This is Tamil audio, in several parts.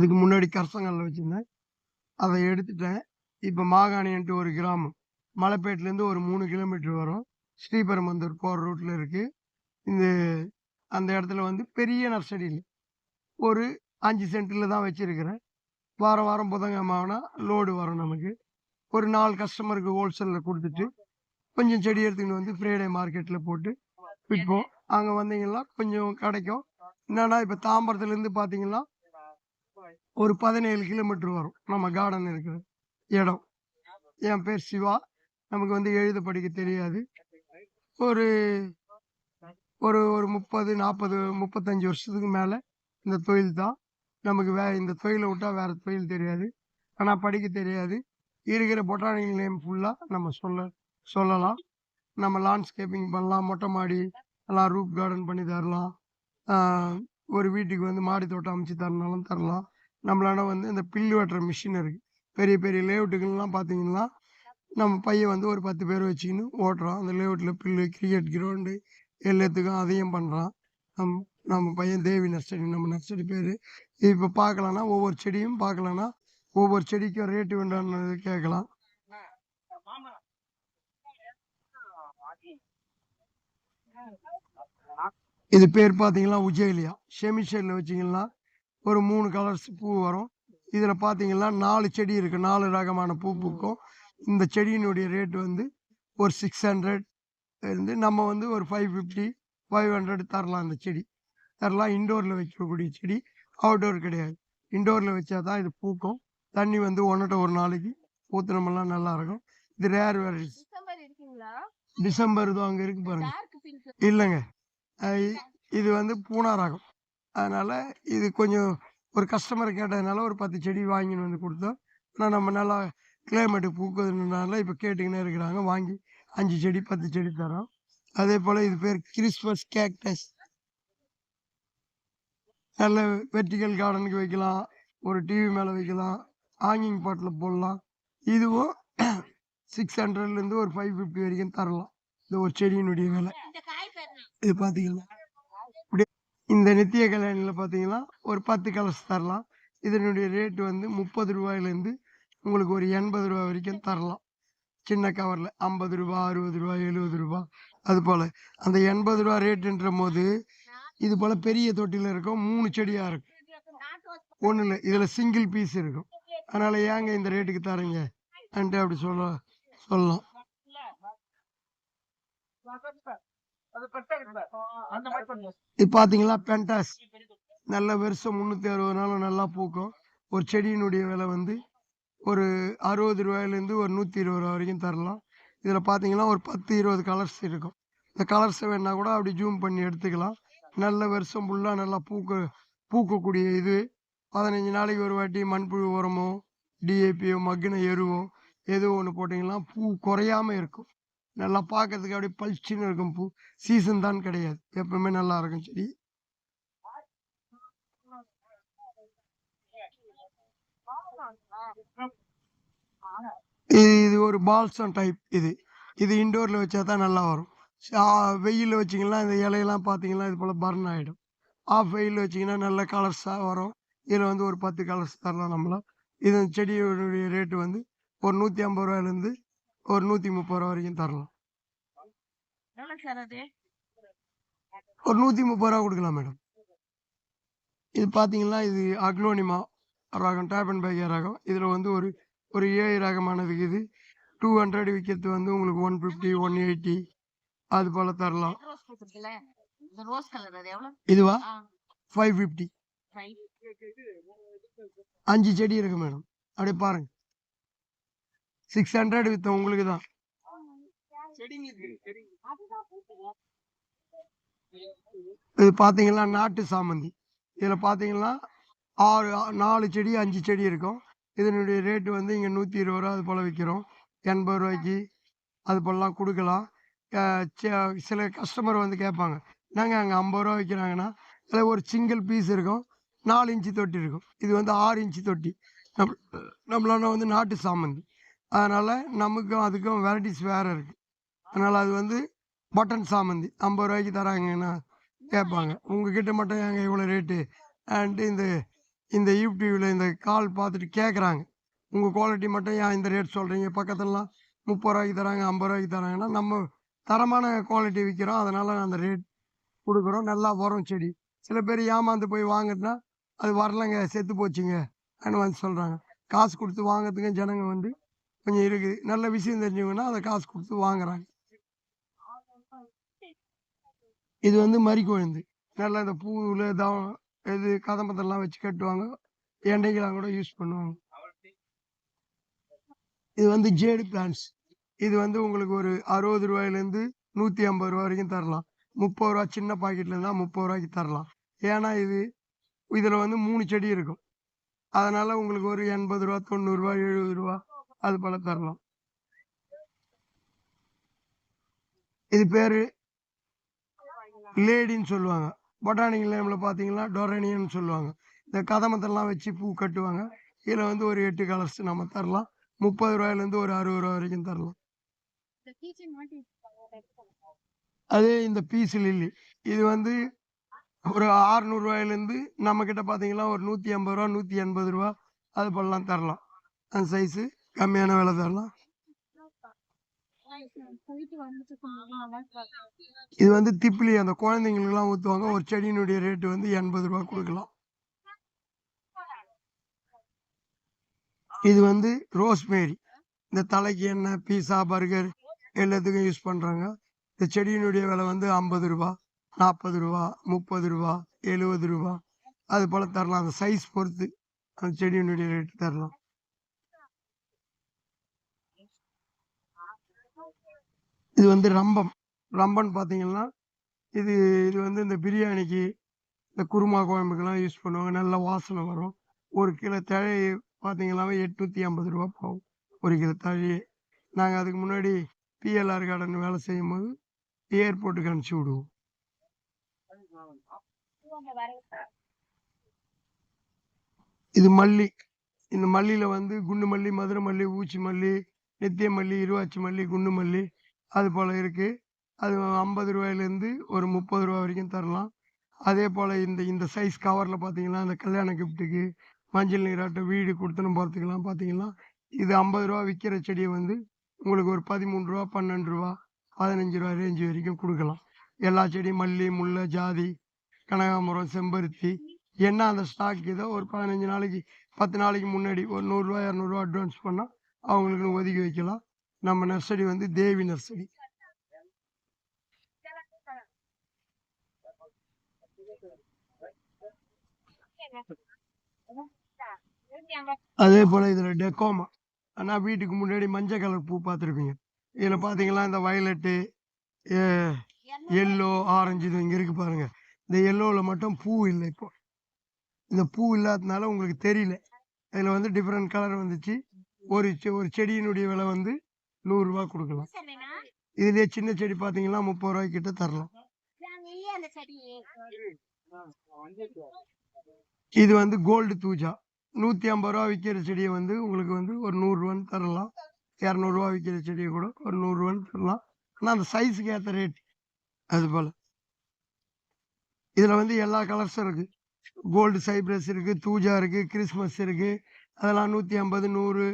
இதுக்கு முன்னாடி கரசங்கல்ல வச்சுருந்தேன். அதை எடுத்துட்டேன். இப்போ மாகாணின்ட்டு ஒரு கிராமம். மலைப்பேட்டிலேருந்து ஒரு 3 கிலோமீட்டர் வரும். ஸ்ரீபெரும்புதூர் போகிற ரூட்டில் இருக்குது. இந்த அந்த இடத்துல வந்து பெரிய நர்சரி இல்லை. ஒரு 5 சென்ட்டில் தான் வச்சுருக்கிறேன். வாரம் வாரம் புதன்கிழமை ஆனால் லோடு வரும் நமக்கு. ஒரு 4 கஸ்டமருக்கு ஹோல்சேலில் கொடுத்துட்டு கொஞ்சம் செடி எடுத்துக்கிட்டு வந்து ஃப்ரைடே மார்க்கெட்டில் போட்டு விற்போம். அங்கே வந்தீங்கன்னா கொஞ்சம் கிடைக்கும். என்னன்னா இப்போ தாம்பரத்துலேருந்து பார்த்தீங்கன்னா ஒரு 17 கிலோமீட்டர் வரும் நம்ம கார்டன் இருக்கிற இடம். என் பேர் சிவா. நமக்கு வந்து எழுத படிக்க தெரியாது. ஒரு ஒரு ஒரு 30, 40, 35 வருஷத்துக்கு மேலே இந்த தொழில் தான். நமக்கு இந்த தொழிலை விட்டால் வேறு தொழில் தெரியாது. ஆனால் படிக்க தெரியாது. இருக்கிற பொட்டானிக்கல் நேம் ஃபுல்லாக நம்ம சொல்லலாம். நம்ம லாண்ட்ஸ்கேப்பிங் பண்ணலாம். மொட்டை மாடி எல்லாம் ரூப் கார்டன் பண்ணி தரலாம். ஒரு வீட்டுக்கு வந்து மாடி தோட்டம் அமைச்சு தரனாலும் தரலாம். நம்மளால வந்து இந்த பில்லு வெட்டுற மிஷின் இருக்குது. பெரிய பெரிய லேஅவுட்டுகள்லாம் பார்த்தீங்கன்னா நம்ம பையன் வந்து ஒரு 10 பேர் வச்சுக்கின்னு ஓட்டுறான். அந்த லேஅவுட்டில் பில்லு, கிரிக்கெட் கிரவுண்டு எல்லாத்துக்கும் அதையும் பண்ணுறான். நம்ம பையன் தேவி நர்சரி, நம்ம நர்சரி பேர். இப்போ பார்க்கலான்னா ஒவ்வொரு செடியும் பார்க்கலான்னா ஒவ்வொரு செடிக்கும் ரேட்டு வேண்டான்னு கேட்கலாம். இது பேர் பார்த்தீங்கன்னா உஜேலியா. ஷெமிஷேடில் வச்சிங்கன்னா ஒரு 3 கலர்ஸ் பூ வரும். இதில் பார்த்தீங்கன்னா 4 செடி இருக்குது. 4 ரகமான பூ பூக்கும். இந்த செடியினுடைய ரேட் வந்து ஒரு 600 இருந்து நம்ம வந்து ஒரு 550, 500 தரலாம். இந்த செடி தரலாம். இண்டோரில் வைக்கக்கூடிய செடி, அவுட்டோர் கிடையாது. இண்டோரில் வச்சா தான் இது பூக்கும். தண்ணி வந்து ஒரு நாளைக்கு ஊற்றுனமெல்லாம் நல்லா இருக்கும். இது ரேர் வெரைட்டிஸ். டிசம்பர் தான் அங்கே இருக்கு பாருங்க. இல்லைங்க, இது வந்து பூனா ரகம். அதனால் இது கொஞ்சம் ஒரு கஸ்டமர் கேட்டதுனால ஒரு 10 செடி வாங்கின்னு வந்து கொடுத்தோம். ஆனால் நம்ம நல்லா கிளைமேட்டு பூக்குதுனால இப்போ கேட்டுக்கினே இருக்கிறாங்க. வாங்கி 5 செடி 10 செடி தரோம். அதே போல் இது பேர் கிறிஸ்மஸ் கேக்டஸ். நல்ல வெர்டிக்கல் கார்டனுக்கு வைக்கலாம். ஒரு டிவி மேலே வைக்கலாம். ஹாங்கிங் பாட்டில் போடலாம். இதுவும் 600லேருந்து ஒரு 550 வரைக்கும் தரலாம். இந்த ஒரு செடியினுடைய விலை. இது பார்த்தீங்கன்னா இந்த நித்திய கல்யாணியில் பார்த்தீங்கன்னா ஒரு 10 கலர்ஸ் தரலாம். இதனுடைய ரேட்டு வந்து 30 ரூபாயிலேருந்து உங்களுக்கு ஒரு 80 ரூபா வரைக்கும் தரலாம். சின்ன கவரில் 50 ரூபா, 60 ரூபா, 70 ரூபா. அது போல் அந்த 80 ரூபா ரேட்டுன்ற போது இது போல் பெரிய தொட்டியில் இருக்கும். 3 செடியாக இருக்கும். ஒன்றும் இல்லை, இதில் சிங்கிள் பீஸ் இருக்கும். அதனால் ஏங்க இந்த ரேட்டுக்கு தரீங்க அன்ட்டு அப்படி சொல்லலாம். இது பார்த்தீங்களா பென்டாஸ். நல்ல வருஷம் 360 நாளும் நல்லா பூக்கும். ஒரு செடியினுடைய விலை வந்து ஒரு 60 ரூபாயிலேருந்து ஒரு 120 ரூபா வரைக்கும் தரலாம். இதில் பார்த்தீங்கன்னா ஒரு 10, 20 கலர்ஸ் இருக்கும். இந்த கலர்ஸை வேணால் கூட அப்படி ஜூம் பண்ணி எடுத்துக்கலாம். நல்ல வருஷம் ஃபுல்லாக நல்லா பூக்கக்கூடிய இது. 15 நாளைக்கு ஒரு வாட்டி மண்புழு உரமோ, டிஏபியோ, மக்கின எருவோ ஏதோ ஒன்று போட்டிங்கன்னா பூ குறையாமல் இருக்கும். நல்லா பார்க்கறதுக்கு அப்படியே பளிச்சுன்னு இருக்கும். பூ சீசன் தான் கிடையாது, எப்பவுமே நல்லா இருக்கும் செடி. இது ஒரு பால்சம் டைப். இது இண்டோரில் வச்சா தான் நல்லா வரும். வெயிலில் வச்சிங்கன்னா இந்த இலையெல்லாம் பார்த்தீங்கன்னா இது போல் பர்ன் ஆகிடும். ஆஃப் வெயிலில் வச்சிங்கன்னா நல்ல கலர்ஸாக வரும். இதில் வந்து ஒரு 10 கலர்ஸ் தரலாம் நம்மளாம். இது செடியோடைய ரேட்டு வந்து ஒரு 150 ரூபாயிலேருந்து ஒரு 130 ரூபா வரைக்கும் தரலாம். ஒரு 130 ரூபா கொடுக்கலாம் மேடம். இது பார்த்தீங்கன்னா இது அக்னோனிமா ரகம், டேப் அண்ட் பேக் ரகம். இதில் வந்து ஒரு ஏஐ ரகமானதுக்கு இது 200 விற்கிறது வந்து உங்களுக்கு 150, 180 அது போல் தரலாம். இதுவா 550. 5 செடி இருக்கு மேடம். அப்படியே பாருங்க. 600 வித்த உங்களுக்கு தான். இது பார்த்தீங்கன்னா நாட்டு சாமந்தி. இதில் பார்த்தீங்கன்னா 4 செடி 5 செடி இருக்கும். இதனுடைய ரேட்டு வந்து இங்கே 120 ரூபா அது போல் விற்கிறோம். 80 ரூபாய்க்கு அது போலலாம் கொடுக்கலாம். சில கஸ்டமர் வந்து கேட்பாங்க, நாங்கள் அங்கே 50 ரூபா விற்கிறாங்கன்னா அதில் ஒரு சிங்கிள் பீஸ் இருக்கும். 4 இன்ச்சு தொட்டி இருக்கும். இது வந்து 6 இன்ச்சு தொட்டி. நம்மளால வந்து நாட்டு சாமந்தி. அதனால் நமக்கும் அதுக்கும் வெரைட்டிஸ் வேறு இருக்குது. அதனால் அது வந்து பட்டன் சாமந்தி 50 ரூபாய்க்கு தராங்கன்னா கேட்பாங்க, உங்ககிட்ட மட்டும் ஏங்க இவ்வளோ ரேட்டு அன்ட்டு. இந்த இந்த யூடியூப்ல இந்த கால் பார்த்துட்டு கேட்குறாங்க. உங்க குவாலிட்டி மட்டும் ஏன் இந்த ரேட் சொல்றீங்க? பக்கத்துலலாம் ரூ. 30க்கு தராங்க, ரூ. 50க்கு தராங்கன்னா, நம்ம தரமான குவாலிட்டி விக்கிறோம். அதனால அந்த ரேட் குடுக்குறோம். நல்லா வரும் செடி. சில பேர் ஏமாந்து போய் வாங்குனா, அது வரலங்க, செத்து போச்சுங்க ன்னு வந்து சொல்றாங்க. காசு குடுத்து வாங்குறதுக்கு ஜனங்க வந்து கொஞ்சம் இருக்குது. நல்ல விஷயம் தெரிஞ்சவங்கன்னா, அத காசு குடுத்து வாங்குறாங்க. இது வந்து மரிக்கொழுந்து. நல்லா இந்த பூவுல இது கதம்பத்தெல்லாம் வச்சு கட்டுவாங்க. எண்ணெய்க்கெல்லாம் கூட யூஸ் பண்ணுவாங்க. இது வந்து ஜேடு பிளான்ட்ஸ். இது வந்து உங்களுக்கு ஒரு ரூ. 60லேருந்து ரூ. 150 வரைக்கும் தரலாம். ரூ. 30 சின்ன பாக்கெட்ல இருந்தா ரூ. 30க்கு தரலாம். ஏன்னா இதுல வந்து 3 செடி இருக்கும். அதனால உங்களுக்கு ஒரு ரூ. 80, ரூ. 90, ரூ. 70 அது போல தரலாம். இது பேரு லேடின்னு சொல்லுவாங்க. பொட்டானிக்கல் நேம்ல பார்த்தீங்கன்னா, டொரேனியன்னு சொல்லுவாங்க. இந்த கதம்பத்தெல்லாம் வச்சு பூ கட்டுவாங்க. இதுல வந்து ஒரு 8 கலர்ஸ் நம்ம தரலாம். ரூ. 30லேருந்து ஒரு ரூ. 60 வரைக்கும் தரலாம். அதே இந்த பீஸ் லில்லி. இது வந்து ஒரு ரூ. 600லேருந்து நம்மகிட்ட பார்த்தீங்கன்னா, ஒரு ரூ. 150, ரூ. 180 அது போலலாம் தரலாம். அந்த சைஸு கம்மியான விலை தரலாம். இது வந்து திப்பிலி அந்த குழந்தைங்களுக்குலாம் ஊத்துவாங்க. ஒரு செடியினுடைய ரேட் வந்து ரூ. 80 குடுக்கலாம். இது வந்து ரோஸ்மேரி. இந்த தலைக்கு எண்ணெய், பீஸா, பர்கர் எல்லாத்துக்கும் யூஸ் பண்றாங்க. இந்த செடியினுடைய விலை வந்து ரூ. 50, ரூ. 40, ரூ. 30, ரூ. 70 அது போல தரலாம். அந்த சைஸ் பொறுத்து அந்த செடியினுடைய ரேட் தரலாம். இது வந்து ரம்பம். ரம்பம்ன்னு பார்த்தீங்கன்னா, இது இது வந்து இந்த பிரியாணிக்கு, இந்த குருமா குழம்புக்கெல்லாம் யூஸ் பண்ணுவாங்க. நல்ல வாசனை வரும். 1 கிலோ தழை பார்த்தீங்கன்னாவே ரூ. 850 போகும். 1 கிலோ தழையே. நாங்க அதுக்கு முன்னாடி பிஎல்ஆர் கார்டன் வேலை செய்யும்போது ஏர்போர்ட்டுக்கு அனுப்பிச்சு விடுவோம். இது மல்லி. இந்த மல்லியில வந்து குண்டு மல்லி, மதுரை மல்லி, ஊச்சி மல்லி, நித்திய மல்லி, இருவாச்சி மல்லி, குண்டு மல்லி அது போல இருக்கு. அது ரூ. 50லேருந்து ஒரு ரூ. 30 வரைக்கும் தரலாம். அதே போல இந்த இந்த சைஸ் கவர்ல பார்த்தீங்கன்னா, இந்த கல்யாண கிஃப்ட்டுக்கு, மஞ்சள் நீராட்டம், வீடு குடுத்தனம் போறதுக்கெல்லாம் பார்த்தீங்கன்னா, இது ரூ. 50 விக்கிற செடிய வந்து உங்களுக்கு ஒரு ரூ. 13, ரூ. 12, ரூ. 15 ரேஞ்ச் வரைக்கும் குடுக்கலாம். எல்லா செடியும் மல்லி, முல்லை, ஜாதி, கனகாம்பரம், செம்பருத்தி என்ன அந்த ஸ்டாக் ஏதோ ஒரு 15 நாளைக்கு 10 நாளைக்கு முன்னாடி ஒரு ரூ. 100, 200 அட்வான்ஸ் பண்ணா அவங்களுக்குன்னு ஒதுக்கி வைக்கலாம். நம்ம நர்சரி வந்து தேவி நர்சரி. அதே போல இதுல டெக்கோமா. ஆனா வீட்டுக்கு முன்னாடி மஞ்சள் கலர் பூ பார்த்துருப்பீங்க. இதுல பார்த்தீங்கன்னா, இந்த வயலட்டு, எ எல்லோ, ஆரஞ்சு இது இங்க இருக்கு பாருங்க. இந்த எல்லோல மட்டும் பூ இல்ல இப்போ. இந்த பூ இல்லாததுனால உங்களுக்கு தெரியல. இதுல வந்து டிஃபரெண்ட் கலர் வந்துச்சு. ஒரு செடியினுடைய விலை வந்து ரூ. 100 குடுக்கலாம். இதுலயே சின்ன செடி பார்த்தீங்கன்னா, ரூ. 30 கிட்ட தரலாம். இது வந்து கோல்டு தூஜா. ரூ. 150 விக்கிற செடிய வந்து உங்களுக்கு வந்து ஒரு ரூ. 100 தரலாம். ரூ. 200 விக்கிற செடிய கூட ஒரு ரூ. 100 தரலாம். ஆனா அந்த சைஸ்க்கு ஏத்த ரேட். அது போல. இதுல வந்து எல்லா கலர்ஸும் இருக்கு. கோல்டு சைப்ரஸ் இருக்கு, தூஜா இருக்கு, கிறிஸ்மஸ் இருக்கு. அதெல்லாம் 150, 100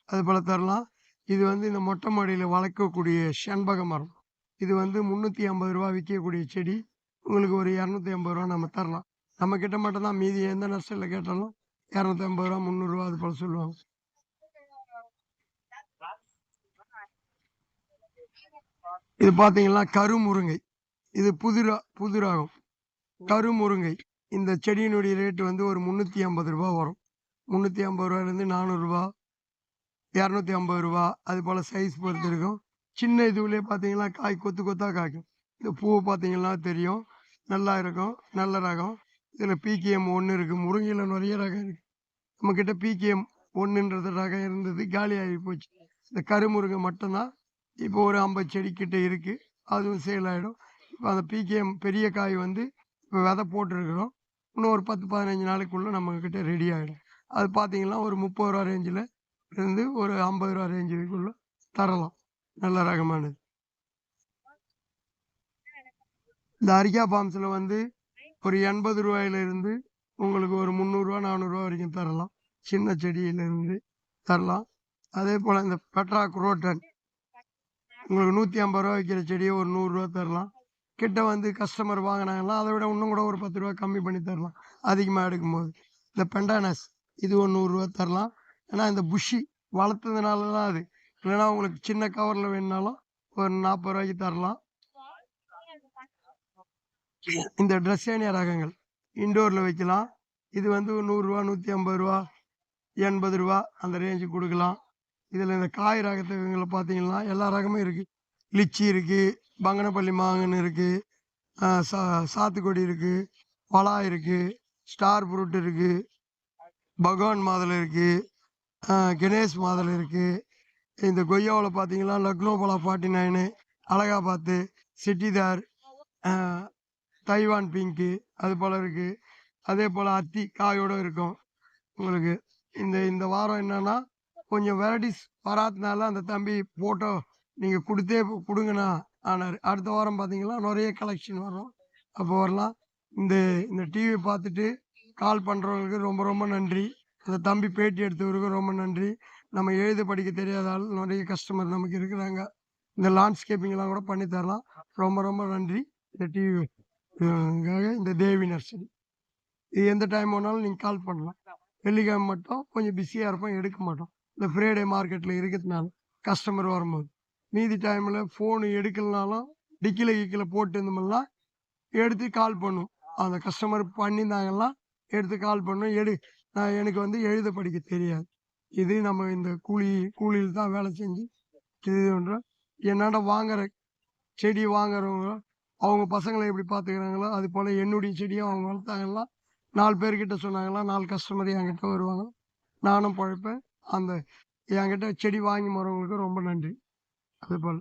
அது போல தரலாம். இது வந்து இந்த மொட்டை மாடியில வளர்க்கக்கூடிய செண்பக மரம். இது வந்து ரூ. 350 விக்கக்கூடிய செடி. உங்களுக்கு ஒரு ரூ. 250 நம்ம தரலாம். நம்ம கிட்ட மட்டும் தான், மீதி எந்த நர்சரியில கேட்டாலும் ரூ. 250, ரூ. 300 அது போல சொல்லுவாங்க. இது பார்த்தீங்கன்னா கருமுருங்கை. இது புது ரகம். கருமுருங்கை. இந்த செடியினுடைய ரேட் வந்து ஒரு ரூ. 350 வரும். ரூ. 350லேருந்து ரூ. 400, ரூ. 250 அது போல சைஸ் பொறுத்து இருக்கும். சின்ன இதுவுலயே பார்த்தீங்கன்னா, காய் கொத்து கொத்தா காய்க்கும். இந்த பூ பார்த்தீங்கன்னா தெரியும். நல்லா இருக்கும். நல்ல ரகம். இதுல பிகேஎம் 1 இருக்கு. முருங்கையில நிறைய ரகம் இருக்கு. நம்மகிட்ட பிகேஎம் 1ன்றது ரகம் இருந்தது. காலியாகி போச்சு. இந்த கருமுருங்கை மட்டும் தான் இப்போ ஒரு 50 செடி கிட்ட இருக்கு. அதுவும் சேல் ஆயிடும். இப்ப அந்த பிகேஎம் பெரிய காய் வந்து இப்ப விதை போட்டுருக்கிறோம். இன்னும் ஒரு 10, 15 நாளைக்குள்ள நம்மகிட்ட ரெடி ஆயிடும். அது பார்த்தீங்கன்னா, ஒரு ரூ. 30 ரேஞ்சுல இருந்து ஒரு ரூ. 50 ரேஞ்சுக்குள்ள தரலாம். நல்ல ரகமானது. இந்த அரிக்கா பாம்ஸ்ல வந்து ஒரு ரூ. 80லிருந்து உங்களுக்கு ஒரு ரூ. 300 ரூ. 400 வரைக்கும் தரலாம். சின்ன செடியிலிருந்து தரலாம். அதே போல இந்த பெட்ரா குரோட்டன் உங்களுக்கு ரூ. 150 விக்கிற செடிய ஒரு ரூ. 100 தரலாம். கிட்ட வந்து கஸ்டமர் வாங்குனாங்கன்னா, அத விட இன்னும் கூட ஒரு ரூ. 10 கம்மி பண்ணி தரலாம். அதிகமா எடுக்கும்போது. இந்த பெண்டானஸ் இது ஒரு ரூ. 100 தரலாம். ஏன்னா இந்த புஷி வளர்த்ததுனால தான் அது. இல்லைன்னா உங்களுக்கு சின்ன கவர்ல வேணுனாலும் ஒரு ரூ. 40 தரலாம். இந்த ட்ரெஸ்ஸேனியா ரகங்கள் இன்டோர்ல வைக்கலாம். இது வந்து ரூ. 100 ரூ. 150 ரூ. 80 அந்த ரேஞ்சுக்கு குடுக்கலாம். இதுல இந்த காய் ரகத்துகள பார்த்தீங்கன்னா, எல்லா ரகமும் இருக்கு. லிச்சி இருக்கு, பங்கனப்பள்ளி மாங்கன்னு இருக்கு, சாத்துக்குடி இருக்கு, பலா இருக்கு, ஸ்டார் ஃப்ரூட் இருக்கு, பகவான் மாதுளை இருக்கு, கணேஷ் மாதுளை இருக்கு. இந்த கொய்யாவுல பார்த்தீங்கன்னா, லக்னோ பலா 49, அலகாபாத்து, சிட்டிதார், அ தைவான் பிங்க்கு அது போல இருக்கு. அதே போல அத்தி காயோட இருக்கும். உங்களுக்கு இந்த இந்த வாரம் என்னன்னா, கொஞ்சம் வெரைட்டீஸ் வராதனால அந்த தம்பி ஃபோட்டோ நீங்க குடுங்கண்ணா ஆனாரு. அடுத்த வாரம் பார்த்தீங்கன்னா, நெறைய கலெக்ஷன் வரும். அப்போ வரலாம். இந்த இந்த டிவி பார்த்துட்டு கால் பண்றவங்களுக்கு ரொம்ப ரொம்ப நன்றி. அந்த தம்பி பேட்டி எடுத்தவருக்கும் ரொம்ப நன்றி. நம்ம எழுத படிக்க தெரியாத ஆள் நெறைய கஸ்டமர் நமக்கு இருக்கிறாங்க. இந்த லேண்ட்ஸ்கேப்பிங்லாம் கூட பண்ணி தரலாம். ரொம்ப ரொம்ப நன்றி. இந்த டிவி க்காக இந்த தேவி நர்சரி. இது எந்த டைம் வேணாலும் நீங்க கால் பண்ணலாம். வெள்ளிக்கிழமை மட்டும் கொஞ்சம் பிஸியா இருப்போம், எடுக்க மாட்டோம். இந்த ஃப்ரைடே மார்க்கெட்ல இருக்கிறதுனால, கஸ்டமர் வரும்போது. மீதி டைம்ல ஃபோன் எடுக்கலனாலும், டிக்கில கிக்கில போட்டிருந்தோம்னா, எடுத்து கால் பண்ணும். அந்த கஸ்டமர் பண்ணியிருந்தாங்கன்னா, எடுத்து கால் பண்ணும். எனக்கு வந்து எழுத படிக்க தெரியாது. இது நம்ம இந்த கூலியில தான் வேலை செஞ்சு இது பண்றோம். என்னாண்ட வாங்குற செடி வாங்குறவங்க, அவங்க பசங்கள எப்படி பார்த்துக்கிறாங்களோ, அது போல என்னுடைய செடியும் அவங்க வளர்த்தாங்கன்னா, 4 பேர்கிட்ட சொன்னாங்கன்னா, 4 கஸ்டமர் என்கிட்ட வருவாங்க. நானும் பொழைப்பேன். அந்த என்கிட்ட செடி வாங்கி போறவங்களுக்கு ரொம்ப நன்றி. அதுபோல.